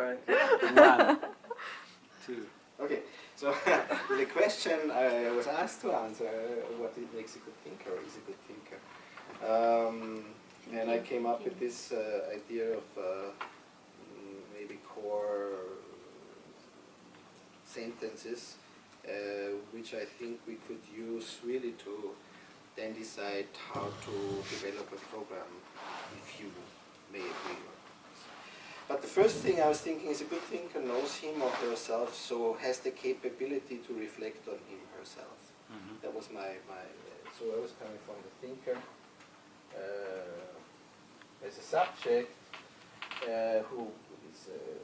Right. 1, 2. Okay, so the question I was asked to answer, what makes a good thinker or is a good thinker? And I came up with this idea of maybe core sentences, which I think we could use really to then decide how to develop a program, if you may agree. But the first thing I was thinking is a good thinker knows him or herself, so has the capability to reflect on him herself. Mm-hmm. That was my so I was coming from the thinker as a subject who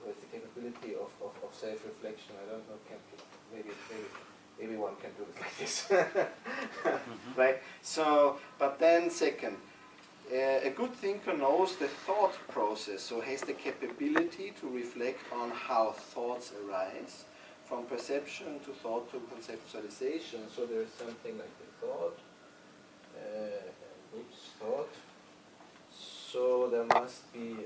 has the capability of self-reflection. I don't know, maybe one can do it like this. Mm-hmm. Right? So, but then second, a good thinker knows the thought process, so has the capability to reflect on how thoughts arise, from perception to thought to conceptualization. So there is something like the thought, thought. So there must be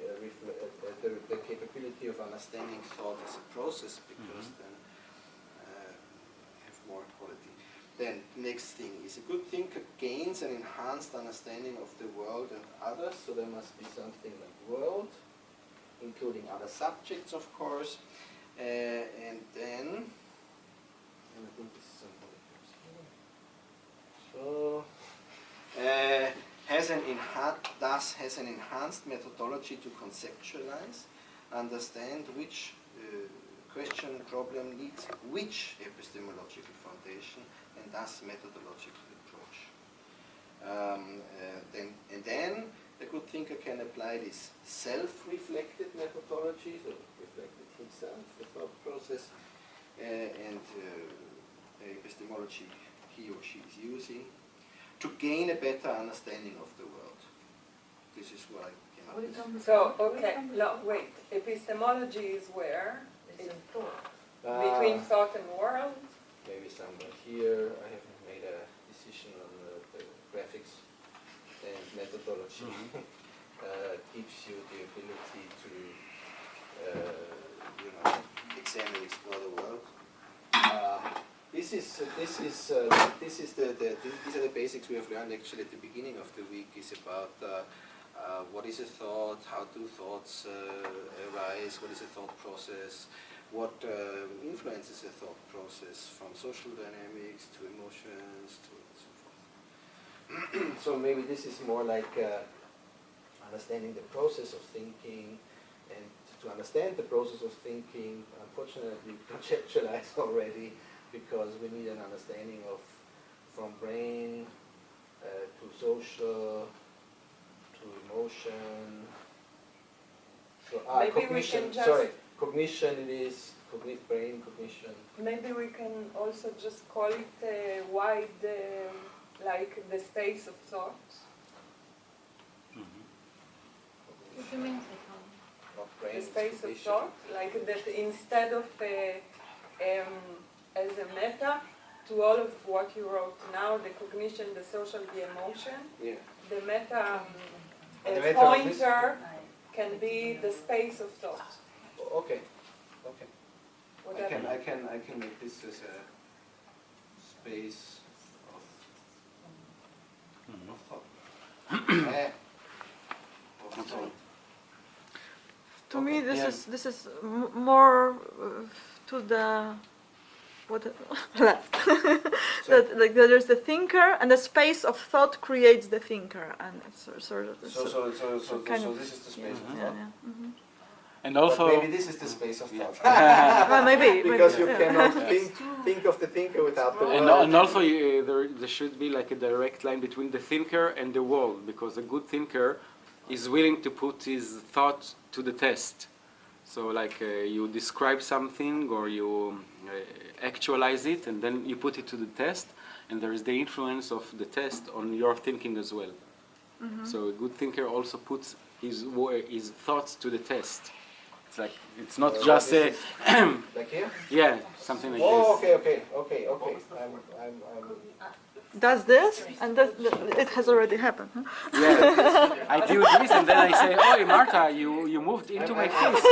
the capability of understanding thought as a process, because then have more quality. Then, next thing is a good thinker gains an enhanced understanding of the world and others, so there must be something like world, including other subjects, of course, and then, and I think this is something like this. So, thus has an enhanced methodology to conceptualize, understand which question problem needs which epistemological foundation, and thus methodological approach. Then the good thinker can apply this self-reflected methodology, so reflected himself, the thought process, and epistemology he or she is using, to gain a better understanding of the world. This is what I came up with. So, okay, no, wait. Epistemology is where? It's in thought. Between thought and world? Maybe somewhere here. I haven't made a decision on the graphics, and methodology gives you the ability to examine, explore the world. These are the basics we have learned actually at the beginning of the week. Is about what is a thought, how do thoughts arise, what is a thought process, what influences a thought process, from social dynamics to emotions to so forth. So maybe this is more like understanding the process of thinking, and to understand the process of thinking, unfortunately we conceptualize already, because we need an understanding of from brain to social to emotion. So cognition. Sorry, cognition. It is brain cognition. Maybe we can also just call it wide, like the space of thought. What do you mean? The space of thought, like that instead of as a meta to all of what you wrote now, the cognition, the social, the emotion, the meta pointer can be the space of thought. Okay. Whatever. I can make this as a space of thought. Of thought. To me, this is more to the left. That like there's the thinker, and the space of thought creates the thinker, and it's sort of. So this is the space of thought. Yeah. Mm-hmm. And also, but maybe this is the space of thought. Well, maybe because you cannot think of the thinker without the world. And also, there should be like a direct line between the thinker and the world, because a good thinker is willing to put his thought to the test. So like you describe something or you actualize it, and then you put it to the test, and there is the influence of the test on your thinking as well. Mm-hmm. So a good thinker also puts his thoughts to the test. It's like, it's not just a... like here? Yeah, something like this. Okay. Does this, and it has already happened. Huh? Yeah, I do this, and then I say, "Oh, Marta, you moved into my fist."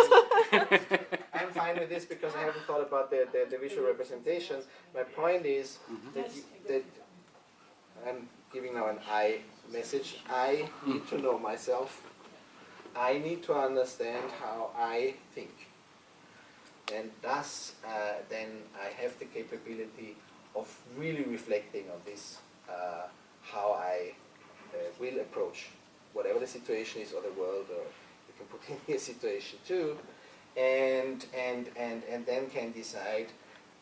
behind with this because I haven't thought about the visual representation. My point is that I'm giving now an I message. I need to know myself. I need to understand how I think. And thus, then I have the capability of really reflecting on this, how I will approach whatever the situation is, or the world, or you can put in a situation too, and then can decide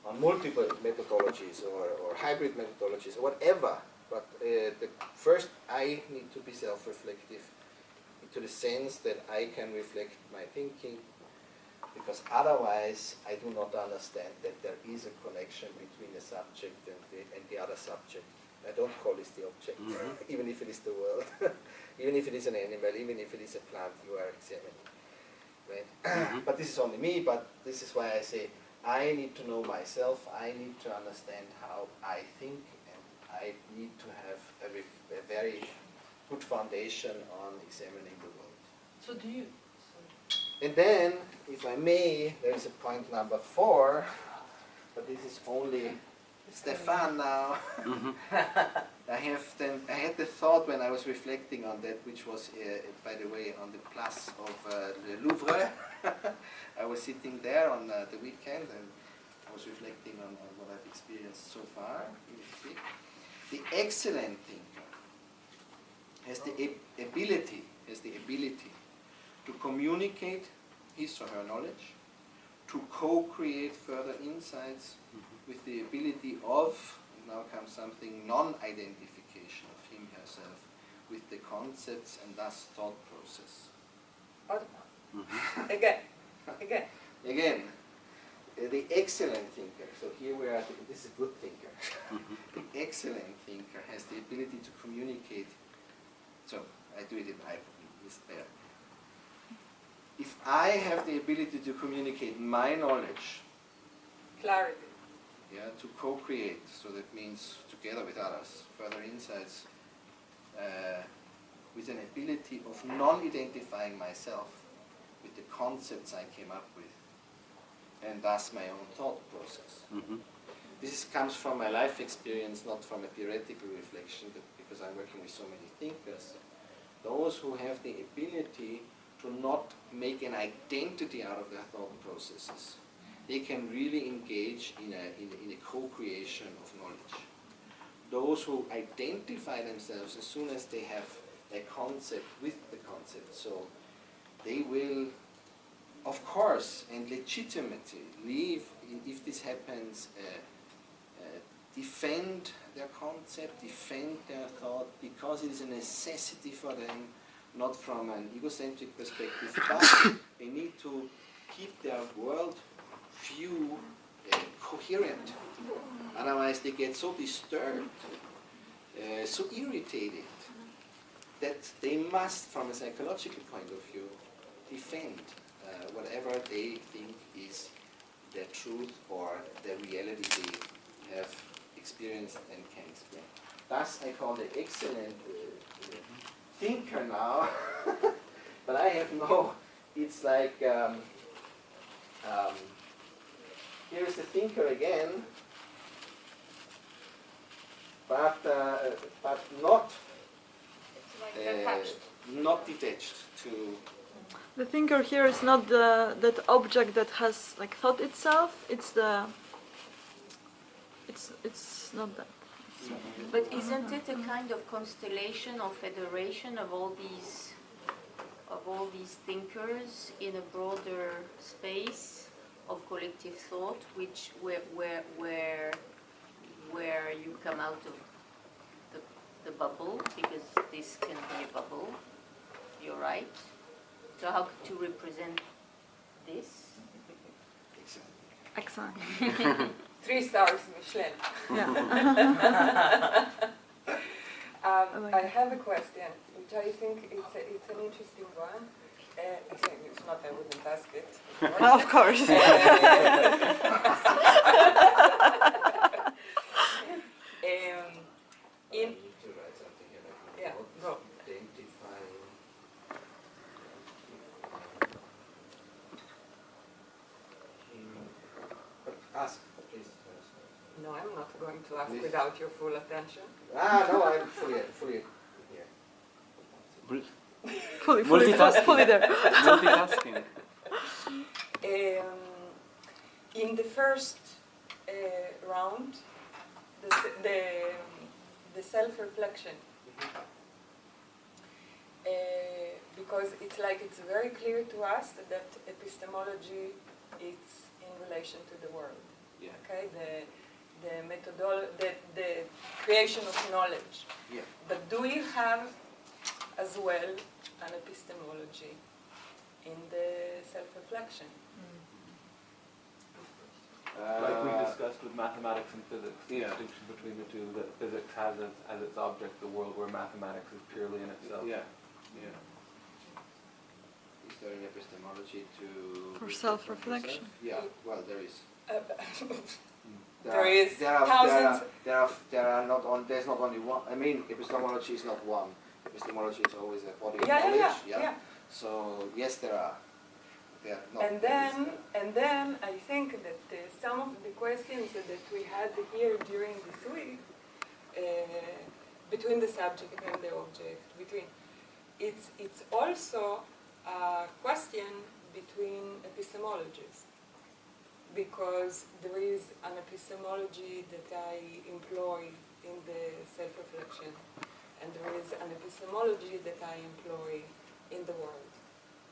on multiple methodologies or hybrid methodologies or whatever. But the first, I need to be self-reflective, to the sense that I can reflect my thinking, because otherwise I do not understand that there is a connection between the subject and the other subject. I don't call this the object, even if it is the world, even if it is an animal, even if it is a plant you are examining. Right? But this is only me, but this is why I say I need to know myself, I need to understand how I think, and I need to have a very good foundation on examining the world. So do you? And then, if I may, there is a point number 4, but this is only Stefan now. I had the thought when I was reflecting on that, which was, by the way, on the Place of the Louvre. I was sitting there on the weekend, and I was reflecting on what I've experienced so far. The excellent thinker has the ability to communicate his or her knowledge, to co-create further insights with the ability of, now comes something, non-identification of him herself with the concepts and thus thought process. Again, the excellent thinker, so here we are, this is a good thinker. The excellent thinker has the ability to communicate, so I do it in MYST there. If I have the ability to communicate my knowledge, clarity, to co-create, so that means together with others, further insights, with an ability of non-identifying myself with the concepts I came up with, and thus my own thought process. This comes from my life experience, not from a theoretical reflection, but because I'm working with so many thinkers. Those who have the ability to not make an identity out of their thought processes, they can really engage in a co-creation of knowledge. Those who identify themselves as soon as they have a concept with the concept, so they will, of course, and legitimately leave, if this happens, defend their concept, defend their thought, because it is a necessity for them, not from an egocentric perspective, but they need to keep their world view coherent. Otherwise they get so disturbed, so irritated, that they must, from a psychological point of view, defend whatever they think is their truth or the reality they have experienced and can explain. Thus I call the excellent thinker now, but I have no, it's like, here is the thinker again, but not not detached to. The thinker here is not that object that has like thought itself. It's not that. But isn't it a kind of constellation or federation of all these thinkers in a broader space of collective thought, which where you come out of the bubble, because this can be a bubble. You're right. So how to represent this? Excellent. 3 stars Michelin. Yeah. I have a question, which I think it's an interesting one. Actually, it's not, I wouldn't ask it. Of course. Go. Ask, please. No, I'm not going to ask Please. without your full attention. No, I'm fully here. Fully there. Multitasking. In the first round, the self-reflection, because it's like it's very clear to us that epistemology is in relation to the world. Yeah. Okay, the creation of knowledge. Yeah. But do you have as well an epistemology in the self-reflection? Like we discussed with mathematics and physics, the Yeah. distinction between the two, that physics has as its object the world, where mathematics is purely in itself. Yeah. Yeah. Is there an epistemology to For self-reflection? Yeah. Well, there is. There is thousands. There are not on. There's not only one. I mean, epistemology is not one. Epistemology is always a body of knowledge. Yeah. So yes, there are. There are not. And then I think that some of the questions that we had here during this week, between the subject and the object, it's also a question between epistemologies, because there is an epistemology that I employ in the self-reflection, and there is an epistemology that I employ in the world.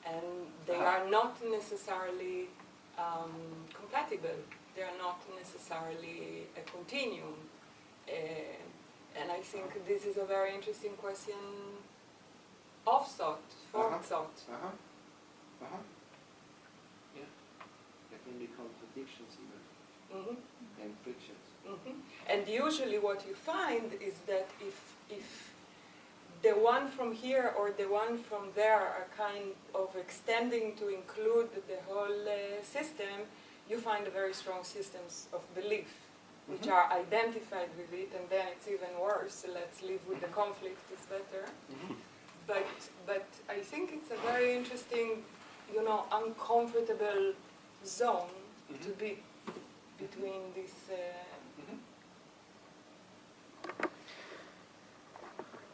And they are not necessarily compatible. They are not necessarily a continuum. And I think this is a very interesting question of thought, for thought. Yeah. There can be contradictions even, and frictions. And usually what you find is that if the one from here or the one from there are kind of extending to include the whole system, you find a very strong systems of belief, which are identified with it, and then it's even worse. Let's live with the conflict, it's better. But I think it's a very interesting, uncomfortable zone to be between these.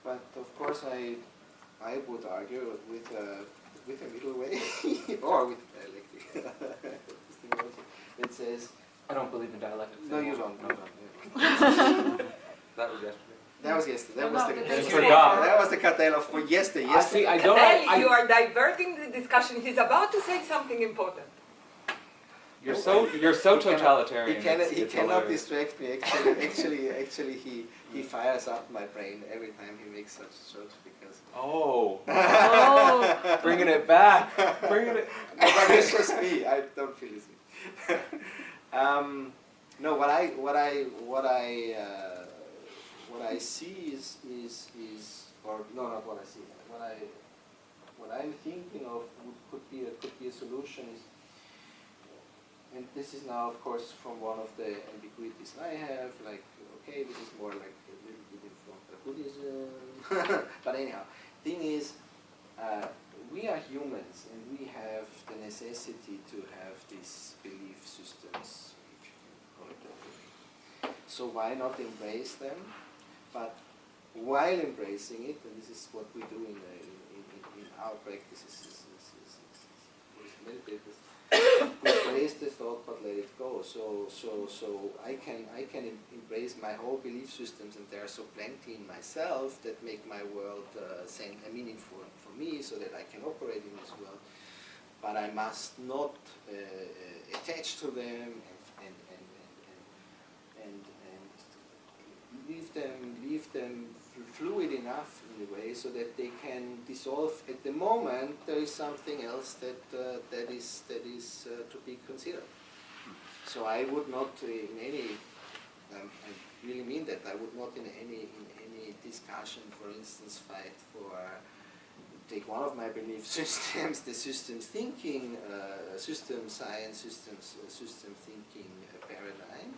But of course, I would argue with a middle way or with dialectic epistemology that says. I don't believe in dialectics. No, you don't. No. That was yesterday. That was yesterday. That was the cutoff for yesterday. I see. I don't. Cadell, you are diverting the discussion. He's about to say something important. You're so totalitarian. He cannot distract me. Actually, he fires up my brain every time he makes such jokes because. Oh. Bringing it back. Bringing it. But it's just me. I don't feel this. No, what I see is or no, not what I see. What I'm thinking of could be a solution is. And this is now, of course, from one of the ambiguities I have, like, okay, this is more like a little bit in front of Buddhism. But anyhow, thing is, we are humans, and we have the necessity to have these belief systems, if you can call it that way. So why not embrace them? But while embracing it, and this is what we do in our practices, meditators, we embrace the thought but let it go. So I can embrace my whole belief systems, and there are so plenty in myself that make my world meaningful for me, so that I can operate in this world. But I must not attach to them and leave them fluid enough in a way so that they can dissolve. At the moment, there is something else that is to be considered. So I would not in any. I really mean that. I would not in any discussion, for instance, fight for. Take one of my belief systems, the systems thinking, system science, system thinking paradigm.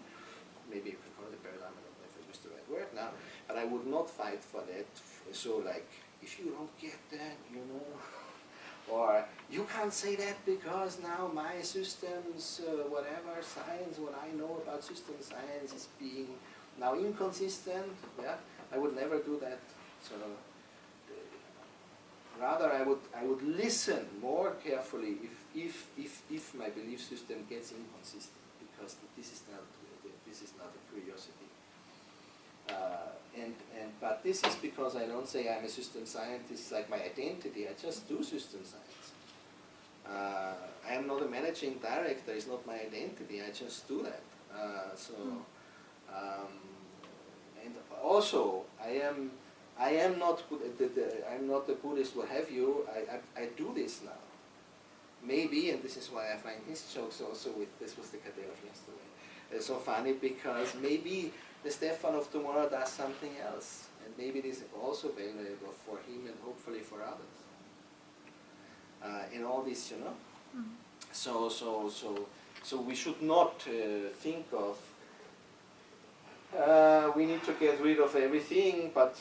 Maybe you can call it a paradigm. I don't know if I use the right word now, but I would not fight for that. So, like, if you don't get that, Or you can't say that because now my systems, whatever science, what I know about system science is being now inconsistent. Yeah, I would never do that. So rather, I would listen more carefully if my belief system gets inconsistent, because this is not a curiosity. But this is because I don't say I'm a system scientist like my identity. I just do system science. I am not a managing director. It's not my identity. I just do that. And also I am not I'm not a Buddhist. What have you? I do this now. Maybe, and this is why I find his jokes also with this was the Kadeh of yesterday. So funny because maybe the Stefan of tomorrow does something else, and maybe it is also valuable for him and hopefully for others. In all this, you know. Mm-hmm. So we should not think of we need to get rid of everything, but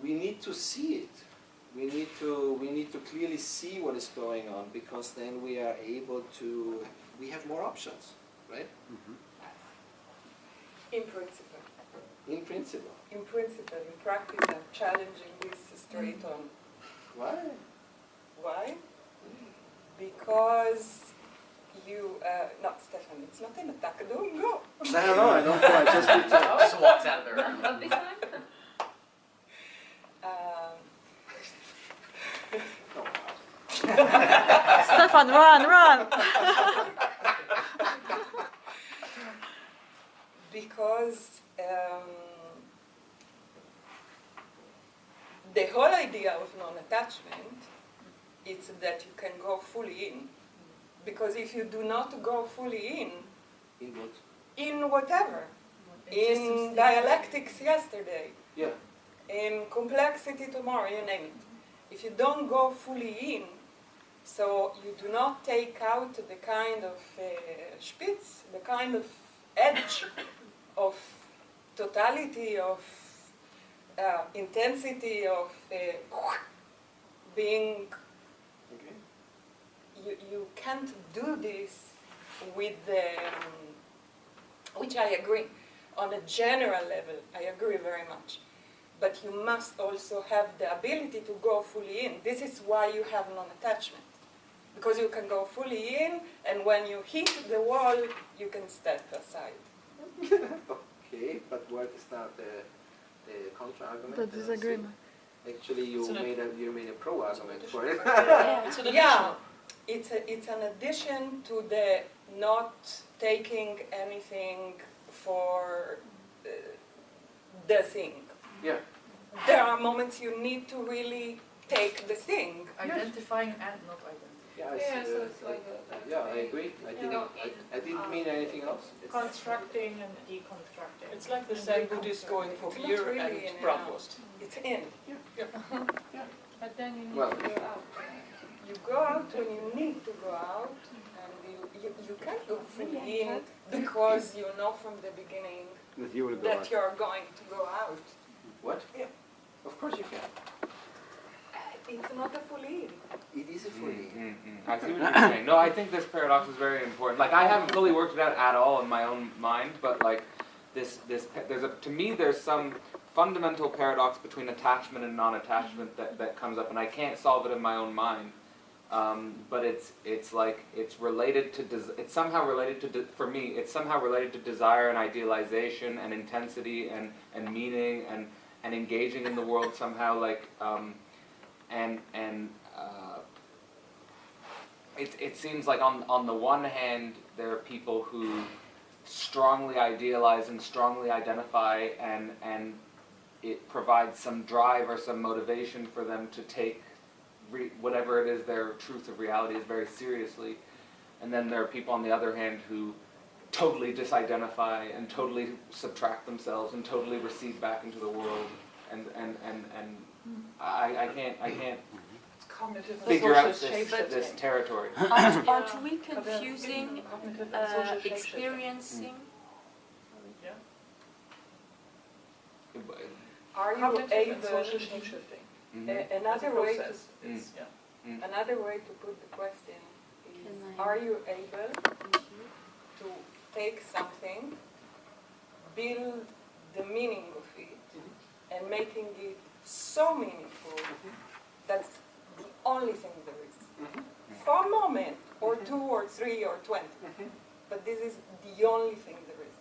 we need to see it. We need to clearly see what is going on, because then we are able to. We have more options, right? Mm-hmm. In principle. In principle. In principle. In practice, I'm challenging this straight on. Why? Why? Because you, not Stefan, it's not an attack. Don't go. No, I don't know. I just walks out of the room. Not this time? Stefan, run! Because the whole idea of non-attachment is that you can go fully in. Because if you do not go fully in what? In whatever, in dialectics yesterday, yeah, in complexity tomorrow, you name it. If you don't go fully in, so you do not take out the kind of spitz, the kind of edge of totality, of intensity, of being. Okay. You can't do this with the, which I agree, on a general level, I agree very much. But you must also have the ability to go fully in. This is why you have non-attachment. Because you can go fully in, and when you hit the wall, you can step aside. Okay, but what is now the contra-argument? The disagreement. Actually, you made a pro-argument for it. Yeah, it's an addition to the not taking anything for the thing. Yeah. There are moments you need to really take the thing. Identifying and not identifying. Yeah, so it's like I agree. I didn't mean anything else. Constructing and deconstructing. It's like the Zen Buddhist going for It's beer not really and in and bratwurst. It's in. But then you need Well, to go out. You go out when you need to go out, and you can't go fully in because you know from the beginning That you will go that out. you're going to go out. What? Yeah. Of course you can. It's not a fully in. It is a fully. I see what you're saying. No, I think this paradox is very important. Like, I haven't fully worked it out at all in my own mind, but like to me there's some fundamental paradox between attachment and non-attachment that comes up, and I can't solve it in my own mind. But it's related to it's somehow related to for me it's somehow related to desire and idealization and intensity and meaning and engaging in the world somehow, like it seems like on the one hand there are people who strongly idealize and strongly identify, and it provides some drive or some motivation for them to take whatever it is their truth of reality is very seriously. And then there are people on the other hand who totally disidentify and totally subtract themselves and totally recede back into the world, and I can't figure out this territory. Aren't we confusing experiencing? Are you Cognitive and able? social shape-shifting. Another way to Another way to put the question is, Can I- are you able to take something, build the meaning of it, and making it so meaningful that's the only thing there is. For a moment, or 2 or 3 or 20. But this is the only thing there is.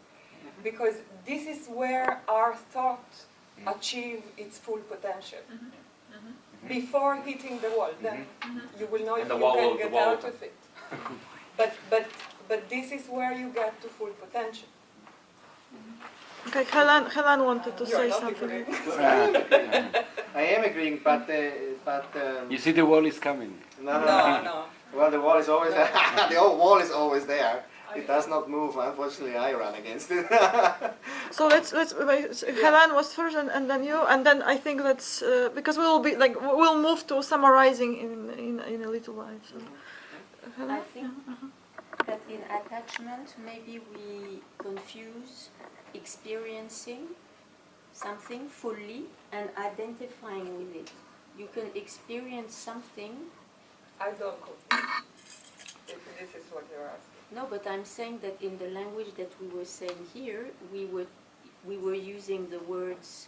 Because this is where our thought achieve its full potential. Before hitting the wall, then you will know if And the you wall can will- the get wall out will- of it. But this is where you get to full potential. Okay, Helen wanted to You're say not something. agreeing. I am agreeing, but You see the wall is coming. No. Well, the wall is always the old wall is always there. It does not move. Unfortunately, I run against it. So let's Helen was first, and then you, and then I think that's because we will be like we'll move to summarizing in a little while. So. Helen? I think that in attachment, maybe we confuse experiencing something fully and identifying with it. You can experience something. I don't know. If this is what you're asking. No, but I'm saying that in the language that we were saying here, we were using the words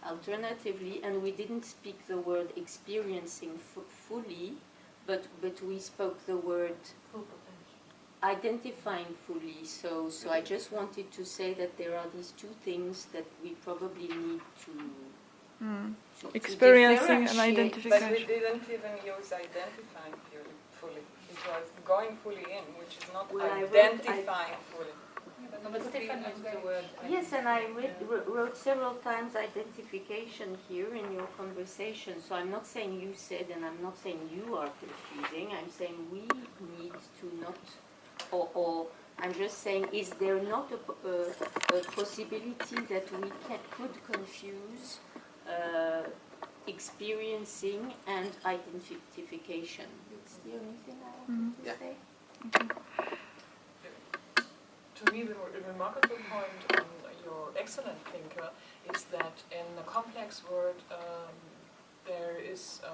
alternatively, and we didn't speak the word experiencing fully, but we spoke the word identifying fully. So I just wanted to say that there are these two things that we probably need to Experiencing and differentiate. identification. But we didn't even use identifying fully. It was going fully in, which is not Well, identifying fully. No, but Stefan used the word. Yes, and I wrote several times identification here in your conversation. So I'm not saying you said, and I'm not saying you are confusing. I'm saying we need to not, or I'm just saying, is there not a possibility that we could confuse experiencing and identification? It's the only thing I wanted to say. To me, the remarkable point on your excellent thinker is that in a complex word, there is a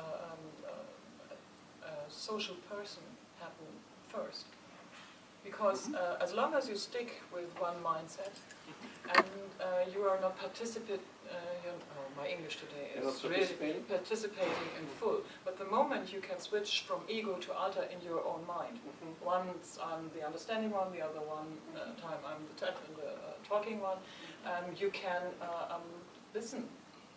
social person happen first. Because as long as you stick with one mindset and you are not my English today is really participating in full. But the moment you can switch from ego to alter in your own mind, once I'm the understanding one, the other one time I'm the talking one, you can listen.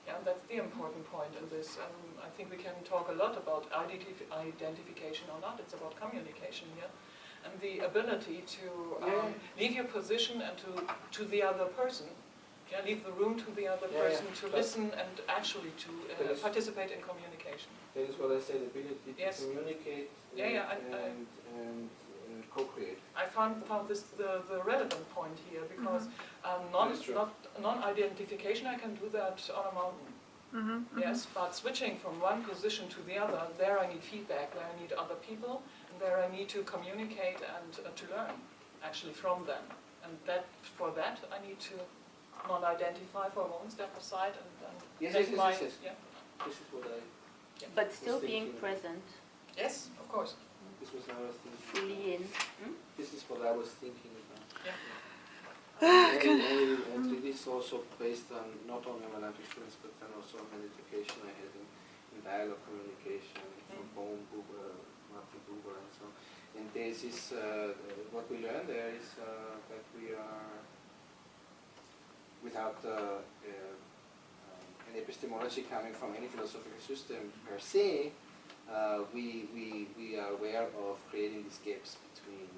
Yeah, that's the important point in this. I think we can talk a lot about identification or not. It's about communication here. And the ability to leave your position and to the other person, leave the room to the other person, to listen and actually to participate in communication. That is what I said, the ability to communicate and co-create. I found this the relevant point here because non-identification, I can do that on a mountain. Yes, but switching from one position to the other, there I need feedback, there I need other people, and there I need to communicate and to learn actually from them. And for that I need to non-identify for a moment, step aside and Yes. take my... This is what I... But still being thinking. present, Yes, of course. This was what I was thinking. fully in. This is what I was thinking about. Yeah. And it is also based on not only on my life experience, but then also on meditation I had in dialogue communication from Bohm, Buber, Martin Buber, and so on. And this is what we learn there is that we are without an epistemology coming from any philosophical system per se. We are aware of creating these gaps between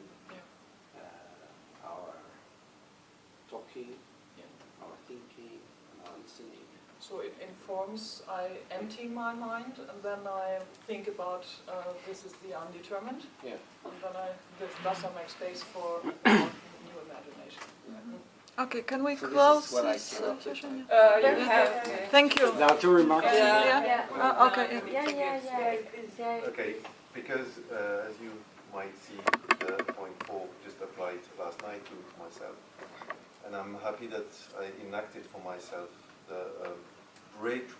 our talking, our thinking, and our listening. So it informs, I empty my mind and then I think about this is the undetermined. Yeah. And then thus I make space for new imagination. Okay, can we So this close is what I this cannot session? You have Thank you. Now two remarks. Okay. Yeah. Okay, because as you might see, the point 4 just applied last night to myself. And I'm happy that I enacted for myself the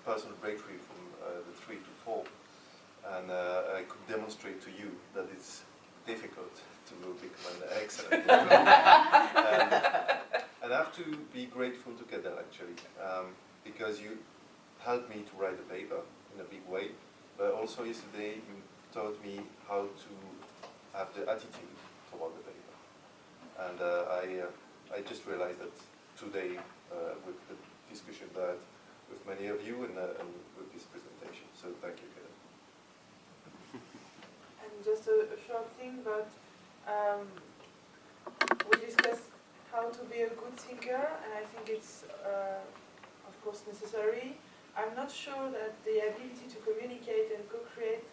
personal breakthrough from the 3 to 4, and I could demonstrate to you that it's difficult to become an excellent and I have to be grateful to Kedar actually, because you helped me to write the paper in a big way, but also yesterday you taught me how to have the attitude toward the paper, and I just realized that today with the discussion that with many of you and with this presentation. So thank you, Kedar. And just a short thing, but we discussed how to be a good thinker, and I think it's of course necessary. I'm not sure that the ability to communicate and co-create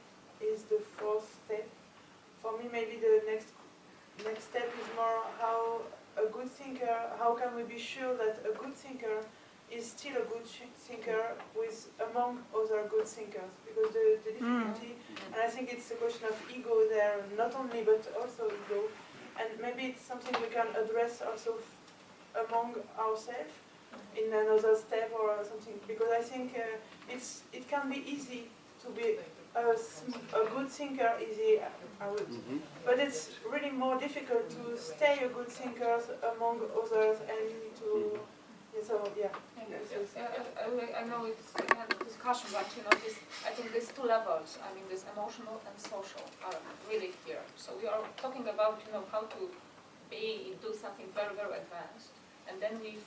is the fourth step. For me, maybe the next step is more how a good thinker, how can we be sure that a good thinker is still a good thinker among other good thinkers? Because the difficulty, and I think it's a question of ego there, not only but also ego, and maybe it's something we can address also among ourselves in another step or something, because I think it can be easy to be a good thinker, but it's really more difficult to stay a good thinker among others and to, I know it's discussions, but I think there's two levels. I mean, there's emotional and social are really here. So we are talking about how to do something very, very advanced, and then we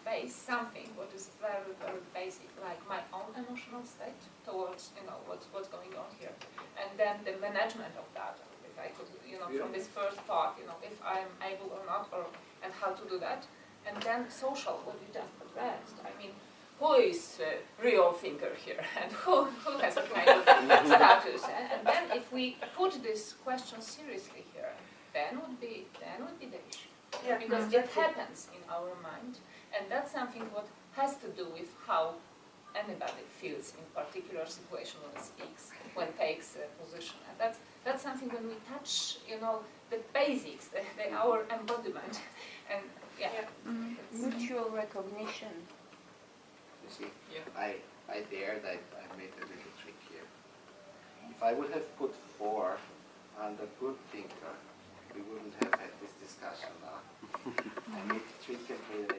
face something what is very, very basic, like my own emotional state towards what's going on here, and then the management of that. If I could, from this first part, if I'm able or not, and how to do that, and then social, what you just addressed. I mean, who is a real thinker here, and who has a kind of status? And then if we put this question seriously here, then would be the issue. Yeah, because it happens in our mind, and that's something what has to do with how anybody feels in particular situation when speaks, when takes a position, and that's something when we touch, the basics, our embodiment, and mutual recognition. You see, I dared, I made a little trick here. If I would have put 4 under good thinker, we wouldn't have had this discussion now. I made the trick and made an